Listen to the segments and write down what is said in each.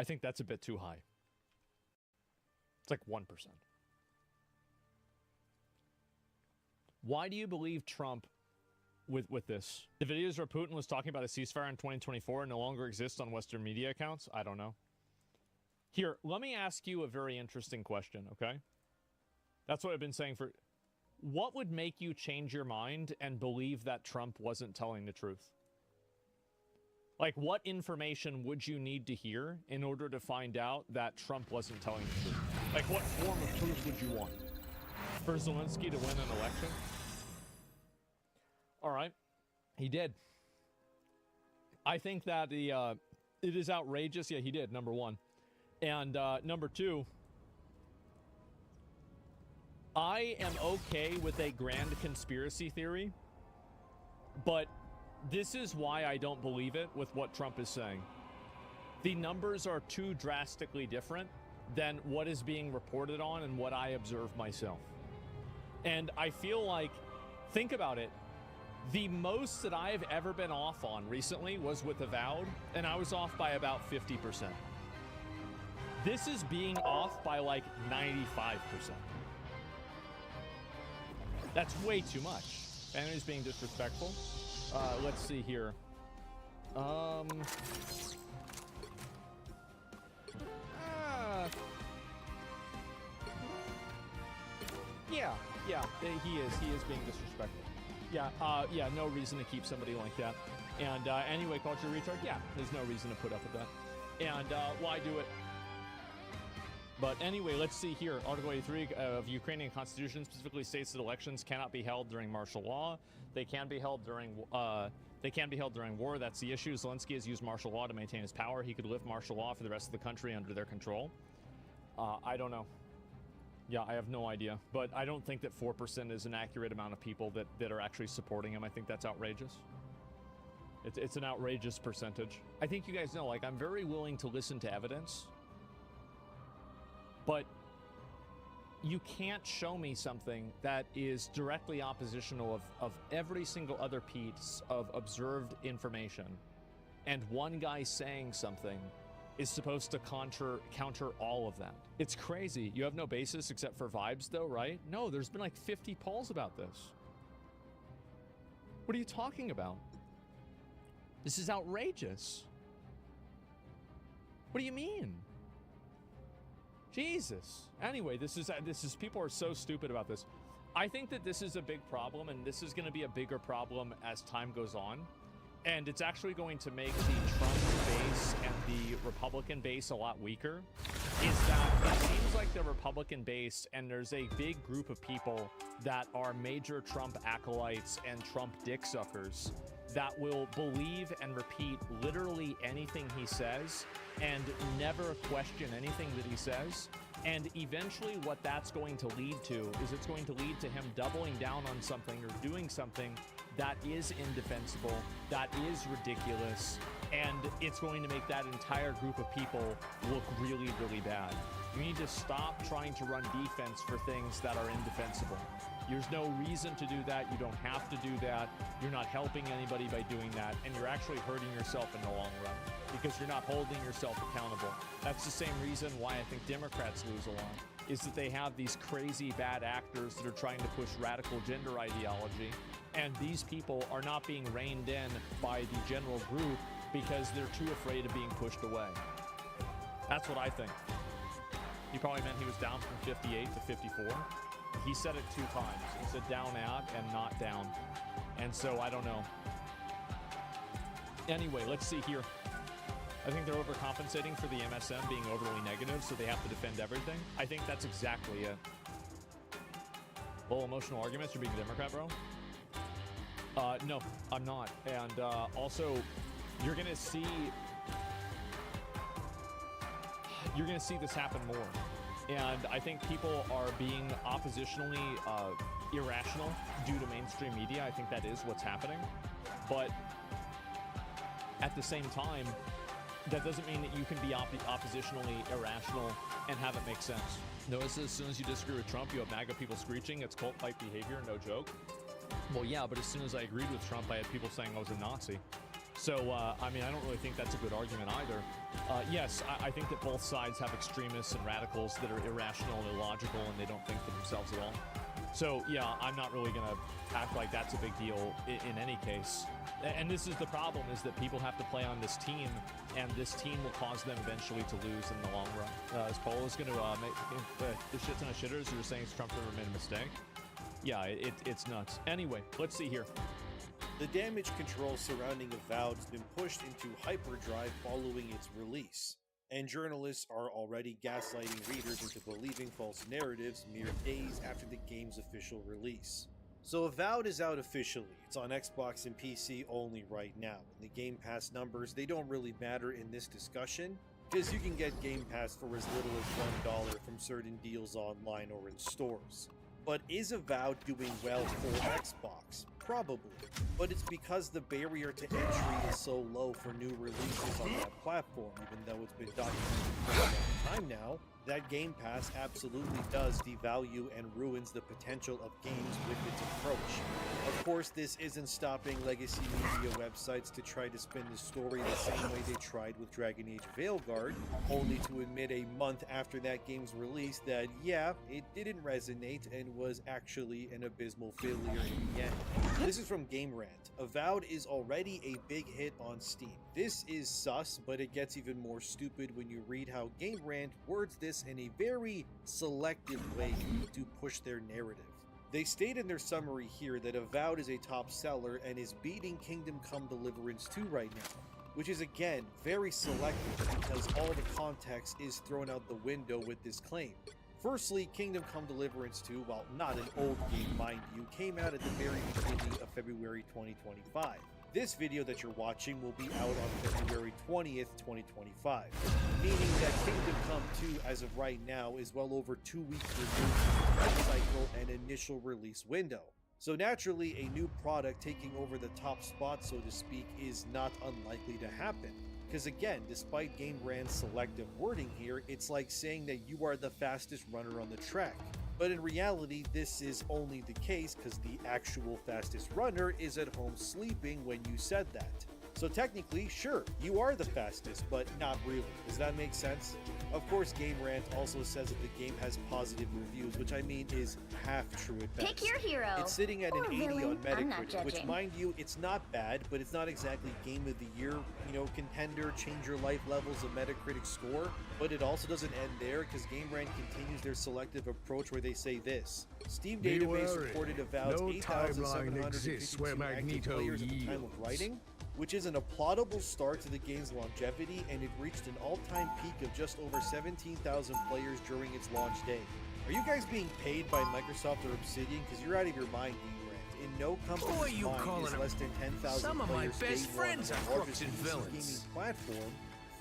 I think that's a bit too high. It's like 1%. Why do you believe Trump with this? The videos where Putin was talking about a ceasefire in 2024 no longer exist on Western media accounts? I don't know. Here, let me ask you a very interesting question, okay? That's what I've been saying for... What would make you change your mind and believe that Trump wasn't telling the truth? Like, what information would you need to hear in order to find out that Trump wasn't telling the truth? Like, what form of proof would you want? For Zelensky to win an election? All right. He did. I think that it is outrageous. Yeah, he did, number one. And number two, I am okay with a grand conspiracy theory, but this is why I don't believe it with what Trump is saying. The numbers are too drastically different than what is being reported on and what I observe myself. And I feel like, think about it, the most that I've ever been off on recently was with Avowed, and I was off by about 50%. This is being off by like 95%. That's way too much. Fanity's being disrespectful. Let's see here. Yeah, he is being disrespectful. Yeah, no reason to keep somebody like that. And anyway, culture retard, yeah, there's no reason to put up with that. And why do it? But anyway, let's see here. Article 83 of Ukrainian Constitution specifically states that elections cannot be held during martial law. They can be held during war. That's the issue. Zelensky has used martial law to maintain his power. He could lift martial law for the rest of the country under their control. I don't know. Yeah, I have no idea. But I don't think that 4% is an accurate amount of people that are actually supporting him. I think that's outrageous. It's an outrageous percentage. I think you guys know, like, I'm very willing to listen to evidence. But you can't show me something that is directly oppositional of every single other piece of observed information. And one guy saying something is supposed to counter all of that. It's crazy. You have no basis except for vibes though, right? No, there's been like 50 polls about this. What are you talking about? This is outrageous. What do you mean? Jesus. Anyway, this is people are so stupid about this. I think that this is a big problem, and this is going to be a bigger problem as time goes on. And it's actually going to make the Trump base and the Republican base a lot weaker. Is that it seems like the Republican base, and there's a big group of people that are major Trump acolytes and Trump dick suckers that will believe and repeat literally anything he says and never question anything that he says. And eventually what that's going to lead to is it's going to lead to him doubling down on something or doing something that is indefensible, that is ridiculous, and it's going to make that entire group of people look really, really bad. You need to stop trying to run defense for things that are indefensible. There's no reason to do that. You don't have to do that. You're not helping anybody by doing that, and you're actually hurting yourself in the long run because you're not holding yourself accountable. That's the same reason why I think Democrats lose a lot, is that they have these crazy bad actors that are trying to push radical gender ideology, and these people are not being reined in by the general group because they're too afraid of being pushed away. That's what I think. He probably meant he was down from 58 to 54. He said it 2 times. He said down at and not down. And so I don't know. Anyway, let's see here. I think they're overcompensating for the MSM being overly negative, so they have to defend everything. I think that's exactly it. Well, emotional arguments, you're being a Democrat, bro? No, I'm not. And also, you're gonna see this happen more. And I think people are being oppositionally irrational due to mainstream media. I think that is what's happening. But at the same time, that doesn't mean that you can be oppositionally irrational and have it make sense. Notice as soon as you disagree with Trump, you have MAGA people screeching. It's cult-like behavior, no joke. Well, yeah, but as soon as I agreed with Trump, I had people saying I was a Nazi. So, I mean, I don't really think that's a good argument either. Yes, I think that both sides have extremists and radicals that are irrational and illogical, and they don't think for themselves at all. So, yeah, I'm not really going to act like that's a big deal in any case. And this is the problem, is that people have to play on this team, and this team will cause them eventually to lose in the long run. Is Polo's going to make the shit ton of shitters who are saying Trump never made a mistake? Yeah, it's nuts. Anyway, let's see here. The damage control surrounding Avowed has been pushed into hyperdrive following its release, and journalists are already gaslighting readers into believing false narratives mere days after the game's official release. So Avowed is out officially. It's on Xbox and PC only right now. And the Game Pass numbers, they don't really matter in this discussion, because you can get Game Pass for as little as $1 from certain deals online or in stores. But is Avowed doing well for Xbox? Probably, but it's because the barrier to entry is so low for new releases on that platform, even though it's been documented for a long time now, that Game Pass absolutely does devalue and ruins the potential of games with its approach. Of course, this isn't stopping legacy media websites to try to spin the story the same way they tried with Dragon Age Veilguard, only to admit a month after that game's release that, yeah, it didn't resonate and was actually an abysmal failure in the end. This is from Game Rant. Avowed is already a big hit on Steam. This is sus, but it gets even more stupid when you read how Game Rant words this in a very selective way to push their narrative. They state in their summary here that Avowed is a top seller and is beating Kingdom Come Deliverance 2 right now, which is again very selective because all the context is thrown out the window with this claim. Firstly, Kingdom Come Deliverance 2, while not an old game mind you, came out at the very beginning of February 2025. This video that you're watching will be out on February 20th, 2025, meaning that Kingdom Come 2 as of right now is well over 2 weeks removed from the life cycle and initial release window. So naturally, a new product taking over the top spot, so to speak, is not unlikely to happen. Because again, despite Game Rant's selective wording here, it's like saying that you are the fastest runner on the track. But in reality, this is only the case because the actual fastest runner is at home sleeping when you said that. So technically, sure, you are the fastest, but not really. Does that make sense? Of course, Game Rant also says that the game has positive reviews, which I mean is half true at best. Pick your hero. It's sitting at Or an 80 villain. on I'm not Metacritic, which judging. mind you, it's not bad, but it's not exactly Game of the Year, contender, change your life levels of Metacritic score. But it also doesn't end there, because Game Rant continues their selective approach where they say this. Steam Be database wary. reported Avowed's No 8,752 timeline exists where active Magneto players at the time of yields. writing, which is an applaudable start to the game's longevity, and it reached an all-time peak of just over 17,000 players during its launch day. Are you guys being paid by Microsoft or Obsidian? Because you're out of your mind, Game Rant. In no Who are company's you mind calling is them? less than 10,000 Some of my players best day one friends on are the largest crooks and PC villains. gaming platform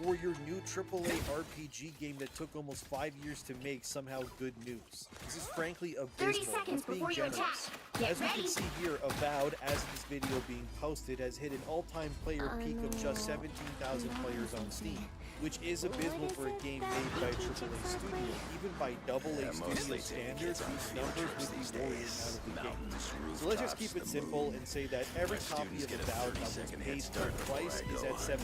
for your new AAA RPG game that took almost 5 years to make somehow good news. This is frankly 30 abysmal. seconds Let's being before you generous. attack. Get As we ready. can see here, Avowed, as of this video being posted, has hit an all-time player peak of just 17,000 players on Steam, which is abysmal for a game made by a AAA studio. Even by AA studio standards, these numbers would be worrying out of the game. So let's just keep it simple and say that every copy of Avowed that was paid full price is at $70.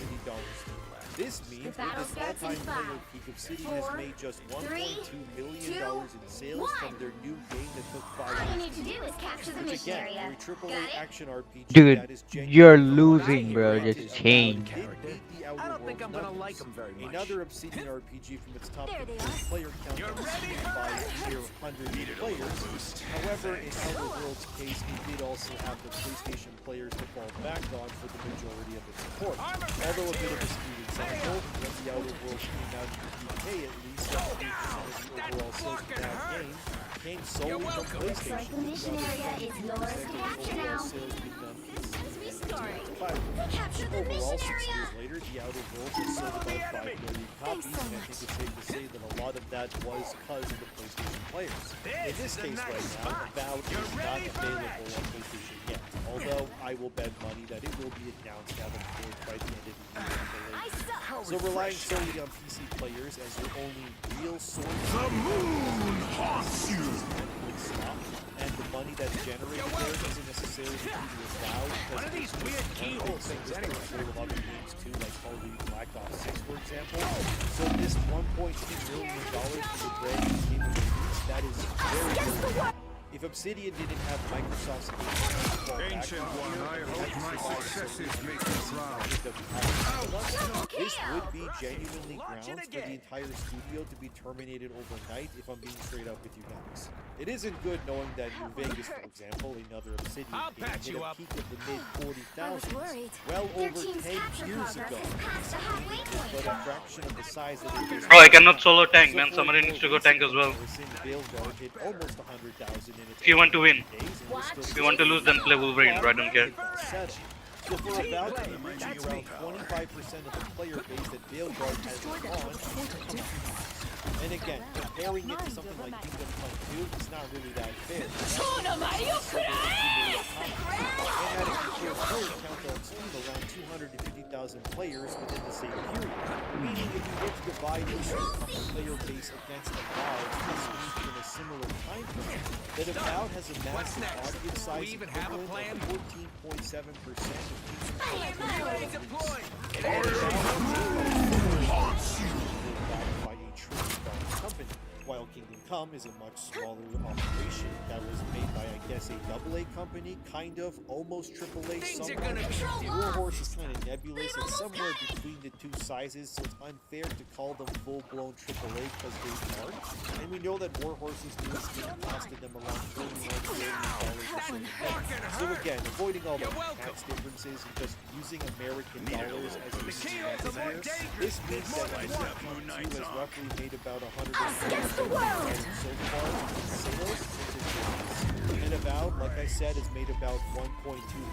This means The with battle this starts in all-time player 5, peak, Obsidian has 4, made just $1.2 3, million 2, in sales from 1. their new game that took 5 All you years need to to do is capture the which mission again, area. for a AAA Got it? action RPG Dude, that is genuine you're from what I losing, hear, bro. granted, Just Avowed change. did beat the Outer I don't think Worlds I'm gonna numbers. like 'em very much. Another Obsidian RPG from its top There they 15 are. player count You're on ready Steam for by it? near 100 players. However, in Outer Worlds' case, it did also have the PlayStation players to fall back on for the majority of its support. Although a bit of a skewed example, when the Outer Worlds came out in the UK, at least 78% of the overall sales of that game came solely from PlayStation. Like the mission area is yours to capture now. As we start, capture the Overall, mission 6 area. years later, The Outer Worlds has sold about 5 million copies, Thanks so and I think it's safe to say that a lot of that was because of the PlayStation players. In this is a case nice right now, spot. Avowed You're is not ready for available on PlayStation yet, although I will bet money that it will be announced out of port by the end of the year at the I latest. suck. So relying solely on PC players as your only real source The moon haunts you. would stop, and the money that's generated there doesn't necessarily give you a vow because One of these these weird keyhole things anyway? Control of other games too, like Call of Duty Black Ops 6, for example. So this $1.2 million for the brand new game of release, that is very good. If Obsidian didn't have Microsoft's Ancient One, I hope my successes make you proud. This would be genuinely grounds for the entire studio to be terminated overnight, if I'm being straight up with you guys. It isn't good knowing that New Vegas, for example, another Obsidian game, hit a peak of the mid-40,000s well over 10 years ago. But a fraction of the size that it is. Bro, I cannot solo tank, man. Somebody needs to go tank as well. Veilguard hit almost 100,000 in its If you want to win. days, and we're still If you want to lose, then play Wolverine, bro. I don't care. So for Avowed to be reaching around 25% of the player base that Veilguard has on, and again, comparing it to something like Kingdom Come 2, it's not really that fair. And at a controlled player count on Steam, around 250,000 players within the same period. Meaning if you were to divide the player base against Avowed in a similar time frame, that Avowed has a massive audience size equivalent of 14.7% of by a trillion-dollar company, while Kingdom Come is a much smaller operation that was made by, I guess, a AA company, kind of, almost AAA somewhat. Warhorse is kind of nebulous, it's somewhere between the two sizes, so it's unfair to call them full-blown AAA because they aren't. And we know that Warhorse's newest game costed them around $41 million. So again, avoiding all the tax differences and just using American dollars as a measure, this means that Kingdom Come 2 has roughly made about $140 million so far in sales since its release. And Avowed, like I said, has made about $1.2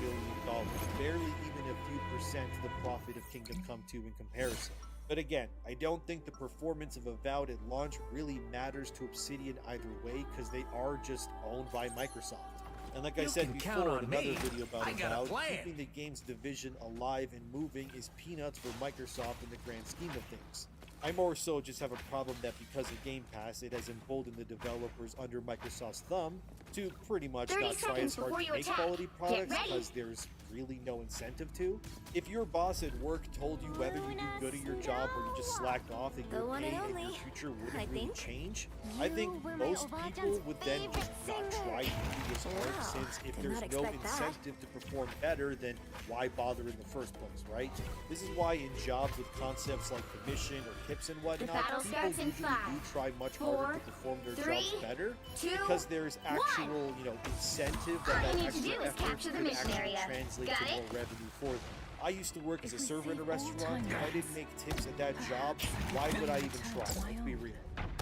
billion, barely even a few percent the profit of Kingdom Come 2 in comparison. But again, I don't think the performance of Avowed at launch really matters to Obsidian either way, because they are just owned by Microsoft. And like I said before in another video about Avowed, keeping the game's division alive and moving is peanuts for Microsoft in the grand scheme of things. I more so just have a problem that because of Game Pass, it has emboldened the developers under Microsoft's thumb to pretty much 30 not try as seconds hard before to you make attack. quality Get products ready. because there's really no incentive to. If your boss at work told you whether you do good at your job or you just slacked off and The your one pay and and your only, future I wouldn't really think. change, I think You were my most Obajan's people would then just favorite not singer. try to do this hard, Wow, since if did there's not no expect that. incentive to perform better, then why bother in the first place, right? This is why in jobs with concepts like commission or tips and whatnot, battle people starts in usually do 5, try much 4, harder to perform their 3, jobs better 2, because there's actual, incentive All that you need to extra do is effort capture the could mission actually area. translate Got to it? more revenue for them. I used to work as a server in a restaurant. If I didn't make tips at that job, why would I even try? Let's be real.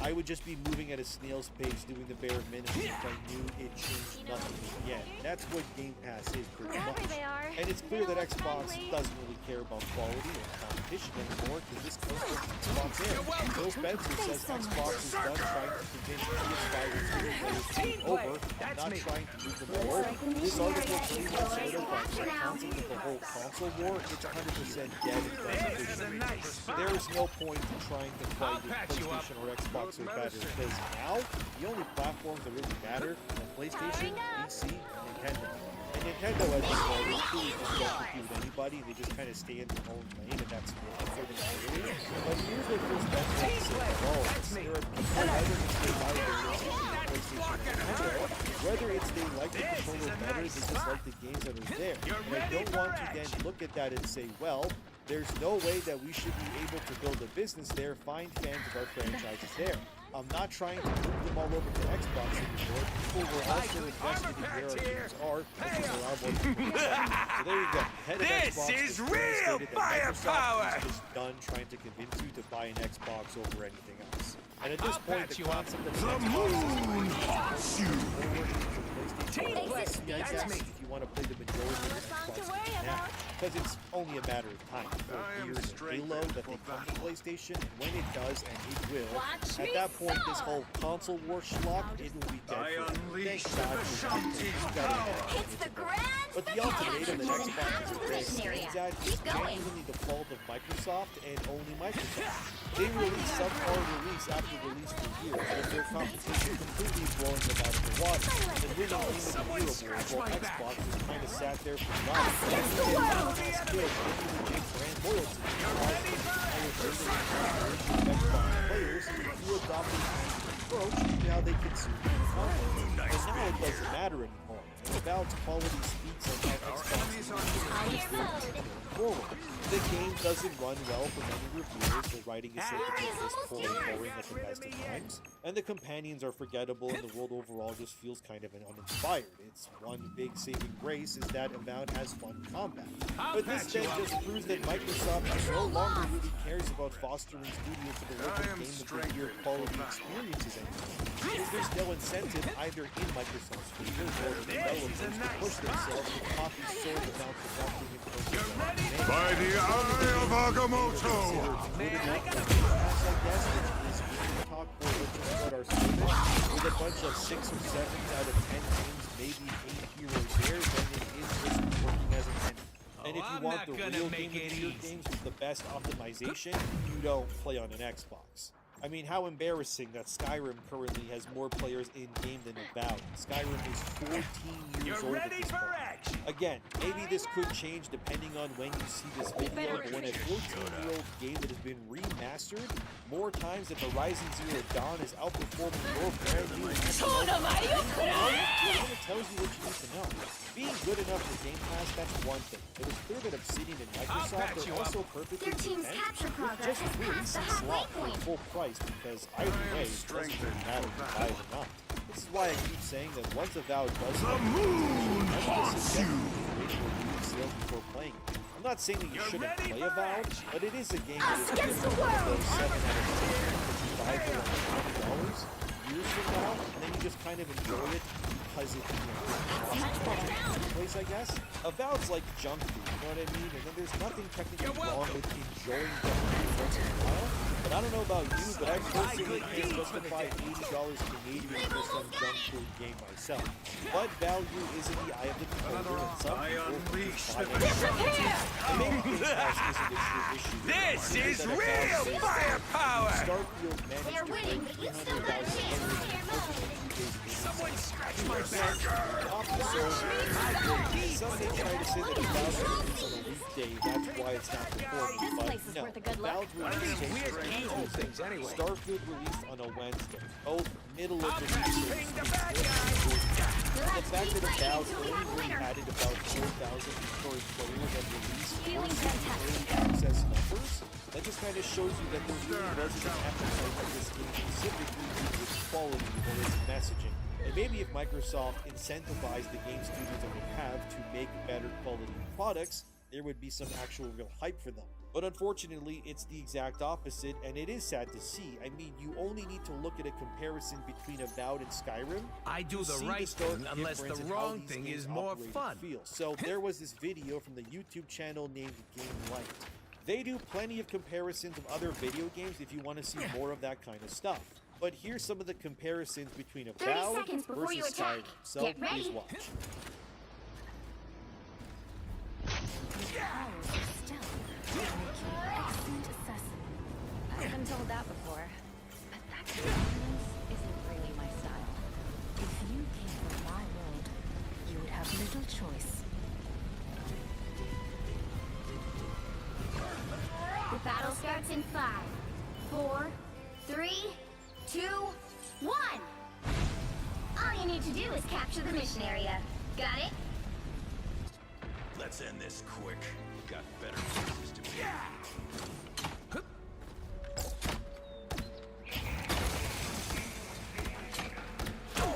I would just be moving at a snail's pace, doing the bare minimum if I knew it changed nothing in the end. That's what Game Pass is pretty There much. they are. And it's clear that Xbox doesn't really care about quality or competition anymore because this comes from Xbox in. Phil Spencer says Xbox is done trying to convince PS5 and players to move over and not trying to move them all over. This article pretty much sort of like the concept of the whole console war. It's 100% dead and done. There is no point in trying to fight if PlayStation or Xbox are better, because now the only platforms that really matter are PlayStation, PC, and Nintendo. And Nintendo, as you know, they truly just don't compete with anybody. They just kind of stay in their own lane, and that's for them clearly. But here's what Phil Spencer has to say overall. There are people, whether it's they like the PlayStation or Nintendo, whether it's they like the controller better, they just like the games that are there. And I don't want to then look at that and say, well, there's no way that we should be able to build a business there, find fans of our franchises there. I'm not trying to move them all over to Xbox anymore. People were also invested in where our games are, because there are more people. So there you go. Head of This Xbox is just real demonstrated that firepower! Microsoft is just done trying to convince you to buy an Xbox over anything else. And at this point, the concept of The moon haunts you! if you want to play the majority of Xbox now, because it's only a matter of time before Gears and Halo that they come to PlayStation, and when it does, and it will, at that point, this whole console war schlock, it will be dead. I for them. unleash Thank God the for that. Shanties You gotta admit, It's the grand But the ultimatum that Xbox is aims at is genuinely the fault of Microsoft and only Microsoft. They release subpar release after release for years, with their competition completely blowing them out of the water, and winning Game of the Year awards while Xbox just kind of sat there for nothing. It's good, legit brand loyalty. Xbox players who adopted the approach to how they consume content. And now it doesn't matter anymore. And Avowed's quality speaks on how Xbox is moving forward. The game doesn't run well for many reviewers. The writing is simply just poor and boring at the best of times. And the companions are forgettable, and the world overall just feels kind of uninspired. Its one big saving grace is that Avowed has fun combat. But this then just proves that Microsoft no longer really cares about fostering studios to deliver Game of the Year quality experiences anymore. There's no incentive either in Microsoft's favor or the developers to push themselves with copies sold without protecting it from By the eye of Agamotto! With a bunch of 6 or 7s out of 10 games, maybe 8 heroes there, then it is just working as intended. And if you want the real Game of the Year games with the best optimization, you don't play on an Xbox. I mean, how embarrassing that Skyrim currently has more players in-game than Avowed. Skyrim is 14 years old at this point. Again, maybe this could change depending on when you see this video, but when a 14-year-old game that has been remastered more times than Horizon Zero Dawn is outperforming your brand new it tells you what you need to know. Being good enough for Game Pass, that's one thing. It is clear that Obsidian and Microsoft are also perfectly Their team's capture progress just has release passed the and halfway slot for point. full price because either way, it doesn't really matter if you buy it or not. This is why I keep saying that once Avowed does The moon haunts you! sales before playing it. I'm not saying that you shouldn't play Avowed, but it is a game that is Against the good world! for 7 out of 10 for $5 years from now, and then you just kind of enjoy it because it place, I guess. Avowed's like junk food, you know what I mean? And then there's nothing technically wrong with enjoying junk food once in a while. But I don't know about you, but I personally can't justify $80 Canadian for some junk food game myself. But value is in the eye of the beholder, and some people just buy it. And maybe Game Pass isn't a true issue. This is real firepower! Starfield managed They're to winning, break but you still got a chance to clear Someone scratch my back! Some may try to say that Avowed release on a weekday, that's why it's not performing, This but place is no. worth a good look. Avowed What are these release weird takes evil things anyway? Starfield released on a Wednesday, both middle of the Ping week. the bad guy! The fact that Avowed only added about 4,000 recurring players at release Feeling versus early access numbers, that just kind of shows you that there really wasn't an appetite for this game specifically due to its quality or its messaging. And maybe if Microsoft incentivized the game studios that they have to make better quality products, there would be some actual real hype for them. But unfortunately, it's the exact opposite, and it is sad to see. I mean, you only need to look at a comparison between Avowed and Skyrim. I do to the see right stark thing unless the difference in how wrong these thing games is more operate and fun. feel. So there was this video from the YouTube channel named Game Light. They do plenty of comparisons of other video games if you want to see more of that kind of stuff. But here's some of the comparisons between 30 Avowed seconds before versus you attack. Skyrim. So Get ready. please watch. Excellent assassin. I've been told that before. But that performance isn't really my style. If you came from my world, you would have little choice. The battle starts in 5, 4, 3, 2, 1. All you need to do is capture the mission area. Got it? Let's end this quick. Got better places to be.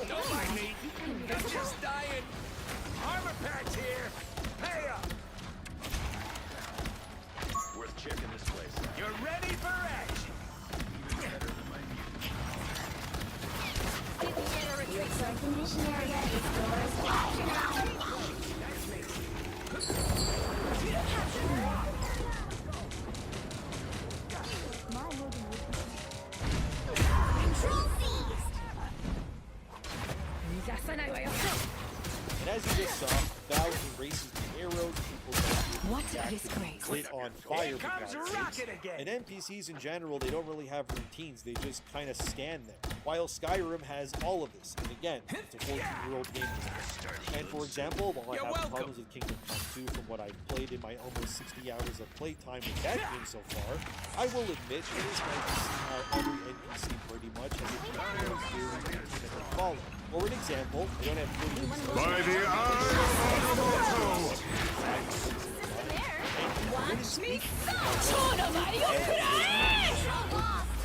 Don't mind me. I'm just dying. Armor patch here. Hey up. Worth checking this place out. You're ready for action. Even better than my Looks like the mission area is yours to capture now. Control seized! And as you just saw, Valve racing through arrows, people don't What react a to disgrace. lit on fire. Here for comes God's sakes. Rocket again. And NPCs in general, they don't really have routines. They just kind of stand there. While Skyrim has all of this. And again, it's a 14-year-old game. And for example, while I You're have welcome. problems with Kingdom Come 2 from what I've played in my almost 60 hours of playtime with that game so far, I will admit it is nice to see how every NPC pretty much has a particular theory that they follow. For an example, they don't have good By the eye of Agamotto! Watch me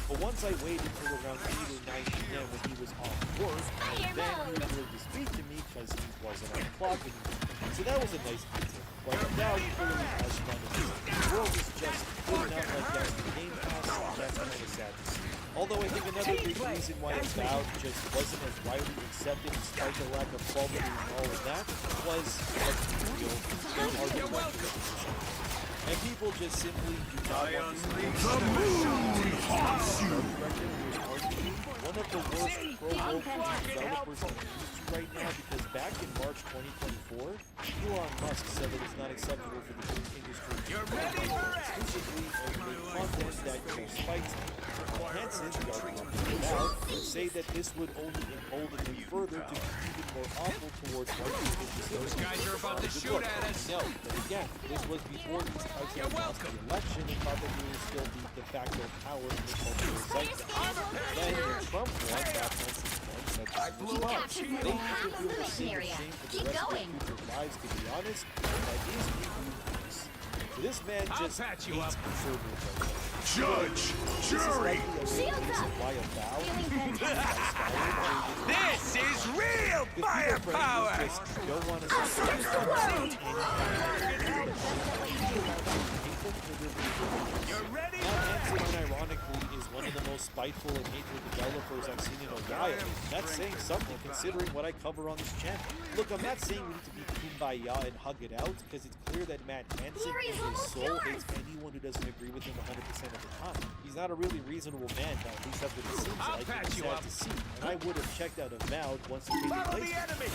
But once I waited until around 8 or 9 p.m. when he was off work, and then he was willing to speak to me because he wasn't on the clock anymore. So that was a nice detail. But now he clearly has fun of it. The world is just putting out like that in the Game Pass, and that's kind of sad to see. Although I think another big reason why Avowed just wasn't as widely accepted despite the lack of quality and all of that was, let's be real, there are directors. And people just simply do not want to see The moon haunts you! one of the worst pro-open developers in the industry right now, because back in March 2024, Elon Musk said that it's not acceptable for the game industry to exclusively make content that spites Hansen, the argument about, would say that this would only embolden him further to be even more awful towards white people. Those guys are about to shoot at us. No, but again, this was before these types of lost the election and thought that he would still be de facto power in the cultural zeitgeist. Then Trump won that Hansen's point that this was wrong. Captured They more need to half feel of the the same area. shame for the Keep rest of going. their future lives, to be honest, and that is people nice. So this man I'll just patch you hates up. conservatives right now. Judge! This is Jury! likely a Shields reason up. why Avowed Feeling fantastic. This is real firepower. just don't want to Search the world. You're ready? Matt Hansen, unironically, is one of the most spiteful and hateful developers I've seen in a while. That's saying something considering what I cover on this channel. Look, I'm not saying we need to be kumbaya and hug it out, because it's clear that Matt Hansen Here in is his almost soul yours. hates anyone who doesn't agree with him 100% of the time. He's not a really reasonable man, now, at least that's what it seems I'll like. patch It's you sad up. to see. And I would have checked out Avowed once it came in Follow place. the enemy. I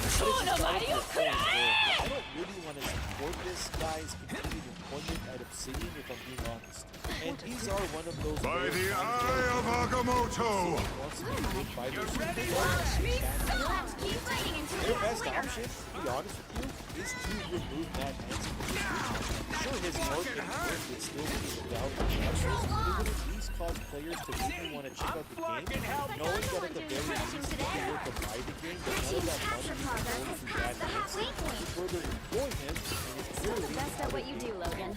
don't really want to support this guy's continued employment at Obsidian, if I'm being honest. And these are one of those By rare the times eye of Agamotto! where wants to be good by their ready? You'll have to keep fighting until Their you have a best winner. option, to be honest with you, is to remove Matt Hansen from this region. Sure, his work and work would still be without the it would at least cause players to maybe want to check out the game, knowing that at the very least they were to buy the game, but none of that money is going to Matt Hansen to further employ him, and it's clearly Best at what you do, Logan.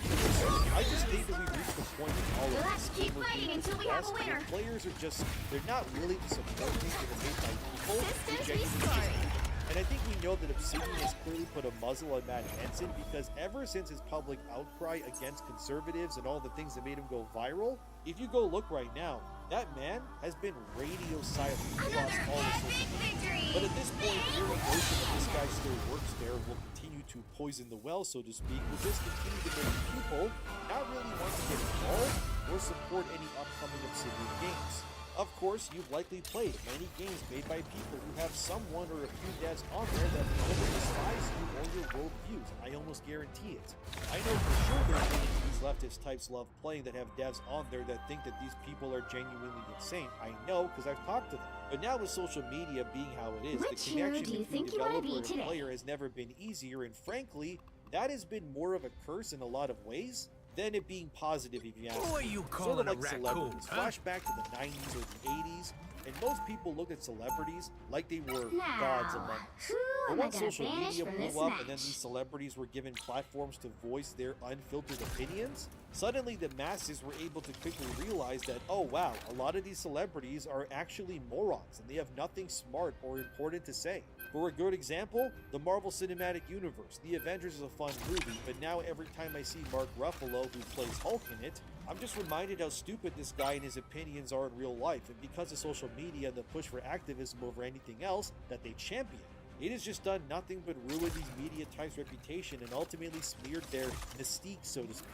I just think that we've reached the point in all of We'll have this to keep where fighting games until we have a best, where winner. players are just, they're not willing to support things that are made by people. Systems They're genuinely restarting. just- And I think we know that Obsidian has clearly put a muzzle on Matt Hansen, because ever since his public outcry against conservatives and all the things that made him go viral, if you go look right now, that man has been radio silent across Another all the social epic media. victory. But at this point, the very notion that this guy still works there will continue to poison the well, so to speak, will just continue to make people not really want to get involved or support any upcoming Obsidian games. Of course, you've likely played many games made by people who have someone or a few devs on there that either despise you or your worldviews. I almost guarantee it. I know for sure there are many of these leftist types love playing that have devs on there that think that these people are genuinely insane. I know because I've talked to them. But now with social media being how it is, Which the hero connection do you between think you wanna developer be and today? player has never been easier, and frankly, that has been more of a curse in a lot of ways than it being positive, if you ask Who are me. you Sort calling of a like raccoon, celebrities. huh? Flashback to the 90s or the 80s, and most people looked at celebrities like they were gods among Now, us. who But am I once gonna social banish media from blew this up and then match? these celebrities were given platforms to voice their unfiltered opinions, suddenly the masses were able to quickly realize that, oh wow, a lot of these celebrities are actually morons and they have nothing smart or important to say. For a good example, the Marvel Cinematic Universe. The Avengers is a fun movie, but now every time I see Mark Ruffalo, who plays Hulk in it, I'm just reminded how stupid this guy and his opinions are in real life, and because of social media and the push for activism over anything else that they champion, it has just done nothing but ruin these media types' reputation and ultimately smeared their mystique, so to speak.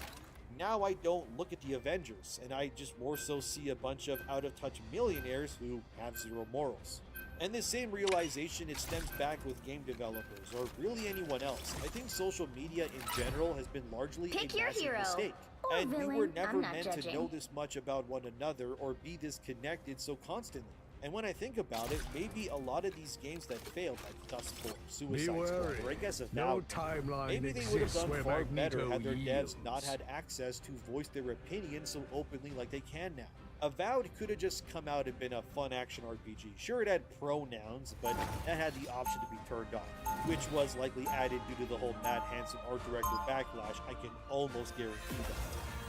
Now I don't look at the Avengers, and I just more so see a bunch of out-of-touch millionaires who have zero morals. And this same realization, it stems back with game developers, or really anyone else. I think social media in general has been largely Pick a your massive hero. mistake. Or And we villain, were never I'm not meant to judging. know this much about one another or be this connected so constantly. And when I think about it, maybe a lot of these games that failed, like Dustborn, Be Suicide Squad, wary. or I guess No Avowed, timeline maybe they would have exists done where far better Magneto had their devs not yields. had access to voice their opinion so openly like they can now. Avowed could have just come out and been a fun action RPG. Sure, it had pronouns, but that had the option to be turned off, which was likely added due to the whole Matt Hansen art director backlash. I can almost guarantee that.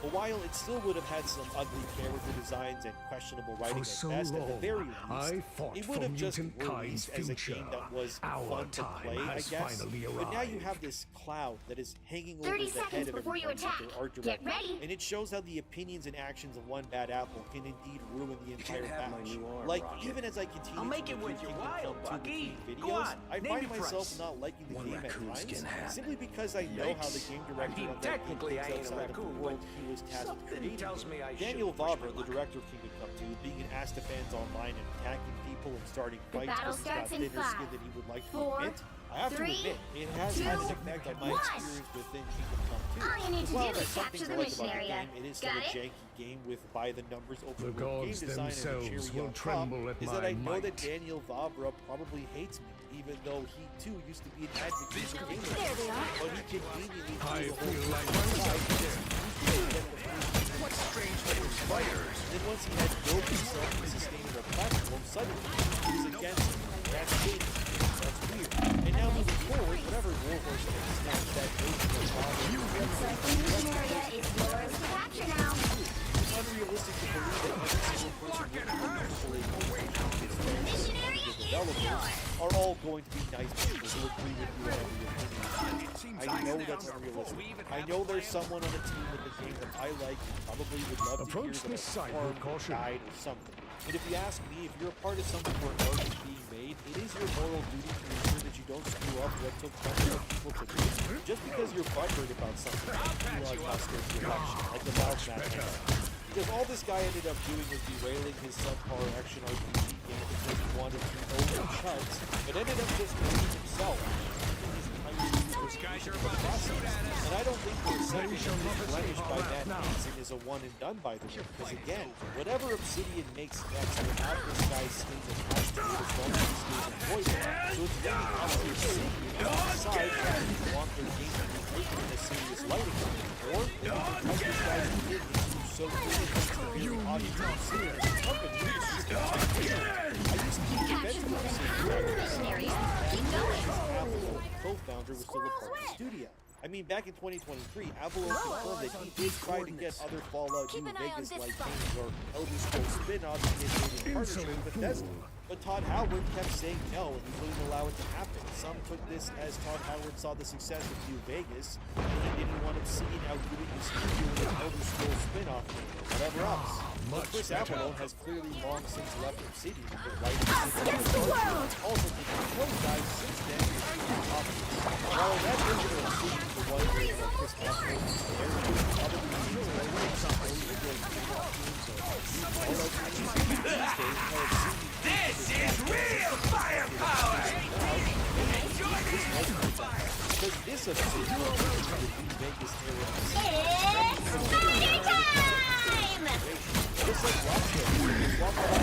But while it still would have had some ugly character designs and questionable writing For at so best, at the long, very least, I fought it for would have just mutant released kind's as a future. game that was Our fun to time play, I has guess. finally But now you arrived. have this cloud that is hanging over 30 the seconds head of before you everyone with attack. their art Get director, ready. and it shows how the opinions and actions of one bad apple can indeed ruin the entire have my batch. new arm, Like, Rocket. even as I continue I'll make to it review with your Kingdom while, Come 2 Bucky. between Go videos, on, I name find your myself price. not liking the One game at raccoon times, skin hat. simply because I know how the Yikes. game I director mean, on that game technically I thinks ain't a outside of the raccoon, world but he was tasked with something creating. tells me I Daniel should push my Vavra, the luck. director of Kingdom Come 2, being an ass to fans online and attacking people and starting The fights battle because he's got starts in thinner skin 5, than he would like to 4, admit. I have to 3, admit, it has 2, had an effect on my 1. experience within Kingdom Come 2. All you need to While do there's is some capture things the I like mission about the area. game, it is still Got a it? janky game with by-the-numbers open The world game gods design and the themselves cherry will on tremble top at is that my I know that might. Daniel Vavra probably hates me, even though he too used to be an advocate for gamers. There they are. But he conveniently I threw the feel whole like thing aside and just used it to get the free What strange little spiders. then once he had built himself a sustainable platform, suddenly he was against it. That's shady. That's weird. And now moving forward, whatever Warhorse takes next, that notion of power, Looks like the mission area is yours to capture now. it's unrealistic to believe that every single person would be The mission area is yours. are all going to be nice people who agree with you on every opinion. I know that's unrealistic. I know there's someone on the team with the game that I like who probably would love Approach to hear this that site I with caution. died or something. And if you ask me, if you're a part of something where art is being made, it is your moral duty to ensure that you don't screw up what took hundreds of people to do. Just because you're butthurt about something, Elon Musk is your action, like the Valve Matt. Because all this guy ended up doing was derailing his subpar action RPG game because he wanted to own chuds, but ended up just hurting himself. Those guys are about to shoot at us. And I don't think for a second that this blemish by Matt Hansen is a one and done by the way. Because again, whatever Obsidian makes next will have this guy's skins attached to it as long as he stays employed there. So it's really up to Obsidian to decide whether they want their game to be taken in a serious light again, or if they can cut this guy's opinions to so clearly against the very audience of Obsidian as a company. I just keep defending Obsidian. Mission area. Keep going. Apple co-founder was still a part of the studio. I mean, back in 2023, Avalon confirmed that he did try to get other Fallout New Vegas-like games or Elder Scrolls spin-offs initiated in partnership with Bethesda. But Todd Howard kept saying no, and he wouldn't allow it to happen. Some took this as Todd Howard saw the success of New Vegas, and he didn't want Obsidian outdoing the studio with an Elder Scrolls spin-off game or whatever else. But Chris Avalon has clearly long since left Obsidian, but writing Against the world. also been employed guys since then. While that original Obsidian the one where Chris Avalon was there, probably still This is real firepower! Enjoy this fire! because this Obsidian is the New Vegas era. It's spider time! Just like Rockstar, walk around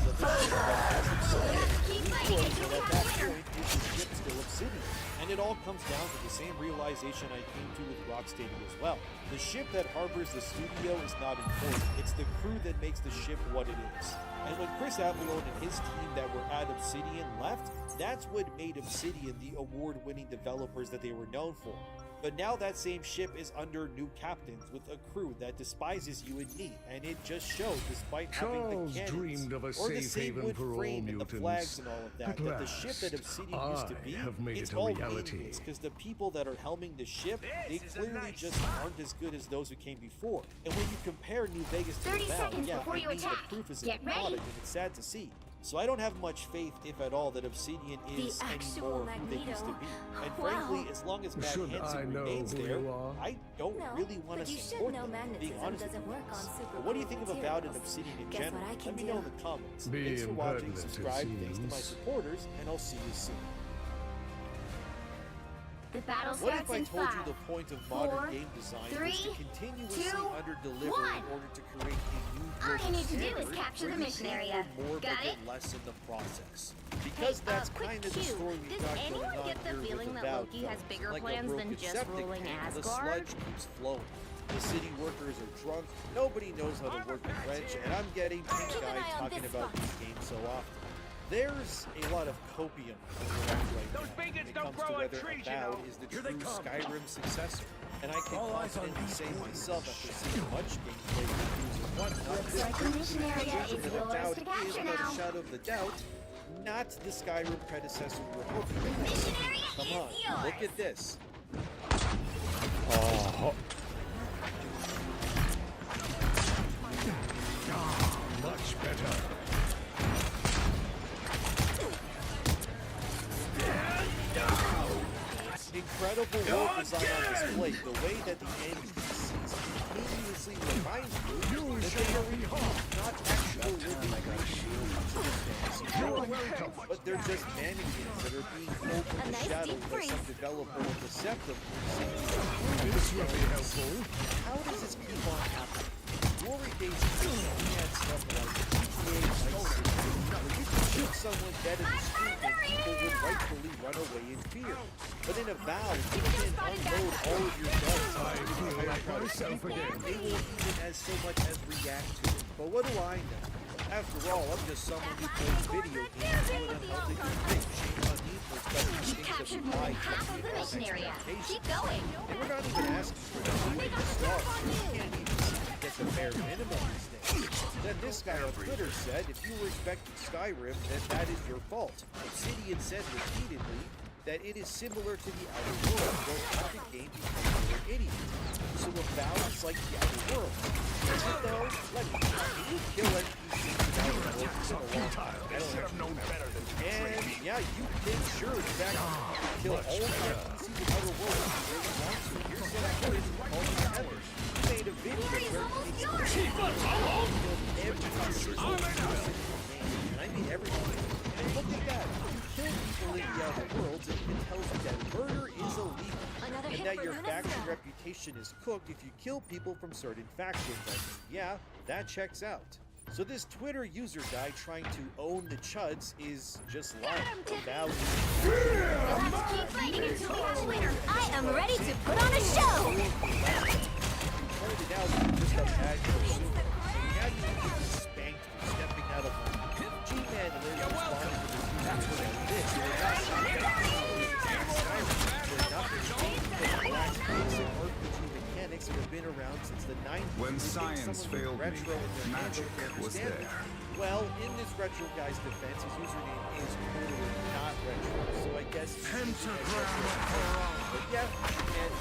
the ship that has Obsidian. Keep fighting until we At have that a winner. point, is the ship still Obsidian? And it all comes down to the same realization I came to with Rocksteady as well. The ship that harbors the studio is not important. It's the crew that makes the ship what it is. And when Chris Avalon and his team that were at Obsidian left, that's what made Obsidian the award-winning developers that they were known for. But now that same ship is under new captains with a crew that despises you and me, and it just shows, despite having Charles the cannons, dreamed of a or the safe same haven wood for all frame and the mutants. flags and all of that, At that the ship that last, Obsidian used to I be, have made it's it a all reality. meaningless because the people that are helming the ship, they This is a clearly nice just spot. aren't as good as those who came before. And when you compare New Vegas to 30 Val, seconds yeah, before I you mean, attack. the proof is in Get the ready. product, and it's sad to see. So I don't have much faith, if at all, that Obsidian is actual anymore who they used to Magneto. be. And Wow. frankly, as long as Bad Should I Hansen know remains who there, you are? I don't No, really want but to you should support know them, being magnetism honest with doesn't you work on guys. super But what do you think of Avowed and materials. Obsidian in Guess general? what I can Let me know in do? the comments. Be Thanks for watching, impertinent, it subscribe, thanks to my seems. supporters, and I'll see you soon. The battle What starts if I in told 5, you the point of modern 4, game design was 3, to continuously 2, underdeliver 1. in order to create a new All you global need to do is standard capture where the you mission pay area. for more Got but it? get less in the process? Because Hey, that's quick kind of the cue. story we've Does got anyone going on get the here feeling with that Avowed, Loki has fellas. bigger Like plans a than broken just septic ruling tank, the Asgard? sludge keeps flowing. The city workers are drunk, nobody knows how to work the wrench, and I'm getting pink Keep an guy eye on talking this about spot. these games so often. There's a lot of copium going around right Those now beacons when it don't comes to grow on whether trees, you Avowed know. is the Here true they come. Skyrim successor. And I can All eyes on confidently these say coordinates. myself after seeing much gameplay reviews of whatnot, Looks this like the mission area version is of yours Avowed to is, capture without now. a shadow of the doubt, not the Skyrim predecessor we were hoping for. Mission area Come is on, yours. look at this. Much better. Incredible world design on display. The way that the NPCs continuously remind you that they are not actual living creatures, but they're just mannequins that are being pulled from A the nice shadow deep by some freeze. developer of Deceptive. This will be helpful. How does this keep on happening? Glory days ago, we had stuff like GTA Vice City, where you could shoot someone dead in the street and people would rightfully run away in fear. But in Avowed, you can unload all of your guns I on feel the like entire myself crowd. again. They won't even as so much as react to it. But what do I know? After all, I'm just someone who plays video games with an unhealthy think. Shame on me for expecting You things captured that more I than half of the can't mission area. expectations. Keep going. And we're not even asking for them to win the stars. We can't even seem to get the bare minimum these days. Then this guy on Twitter said, if you were expecting Skyrim, then that is your fault. Obsidian said repeatedly that it is similar to the Outer Worlds, where not the game because you're an idiot. So Avowed is like the Outer Worlds. Is it though? Let me can you kill NPCs in the Outer Worlds? It's been a long time. I don't actually known better than and yeah, you can sure in fact kill all the NPCs in Outer Worlds if you really want to. Here's what I did. Called me Heather. He made a video Glory's where almost he yours. killed every single person in the game. And I mean everyone. And look at that. You kill people in the Outer Worlds and it tells you that murder is illegal. Another And hit that for your Luna's faction Star. reputation is cooked if you kill people from certain factions. I mean, yeah, that checks out. So this Twitter user guy trying to own the chuds is just like Avowed. We'll have to keep fighting until we have a winner. I am ready to put on a show. Pointed out you just a bad consumer. And now you need to be spanked for stepping out of line. G-Man lives responding to this user like this. They're not basic RPG mechanics that have been around since the 90s. When You think science someone failed with me, retro in their magic handbook was understand there. that. Well, in this retro guy's defense, his username is totally not retro, so I guess he's using it as retro. But yeah, and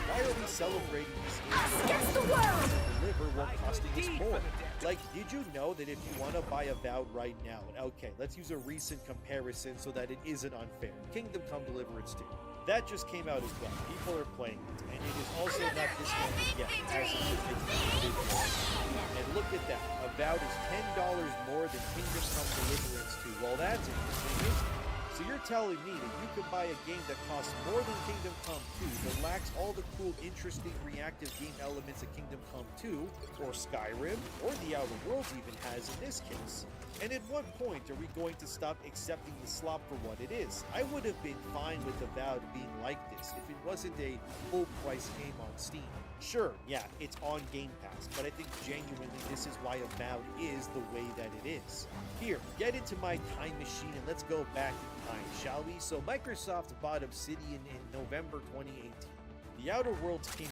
why are we celebrating this Us against the world. deliver while costing us more? Like, did you know that if you want to buy Avowed right now, okay, let's use a recent comparison so that it isn't unfair. Kingdom Come Deliverance 2. That just came out as well. People are playing it, and it is also not discounted yet. It has some ridiculous videos. And look at that. Avowed is $10 more than Kingdom Come Deliverance 2. Well, that's interesting, isn't it? So you're telling me that you could buy a game that costs more than Kingdom Come 2, that lacks all the cool, interesting, reactive game elements that Kingdom Come 2, or Skyrim, or The Outer Worlds even has in this case. And at what point are we going to stop accepting the slop for what it is? I would have been fine with Avowed being like this if it wasn't a full-price game on Steam. Sure, yeah, it's on Game Pass, but I think genuinely this is why Avowed is the way that it is. Here, get into my time machine and let's go back in time, shall we? So Microsoft bought Obsidian in November 2018. The Outer Worlds came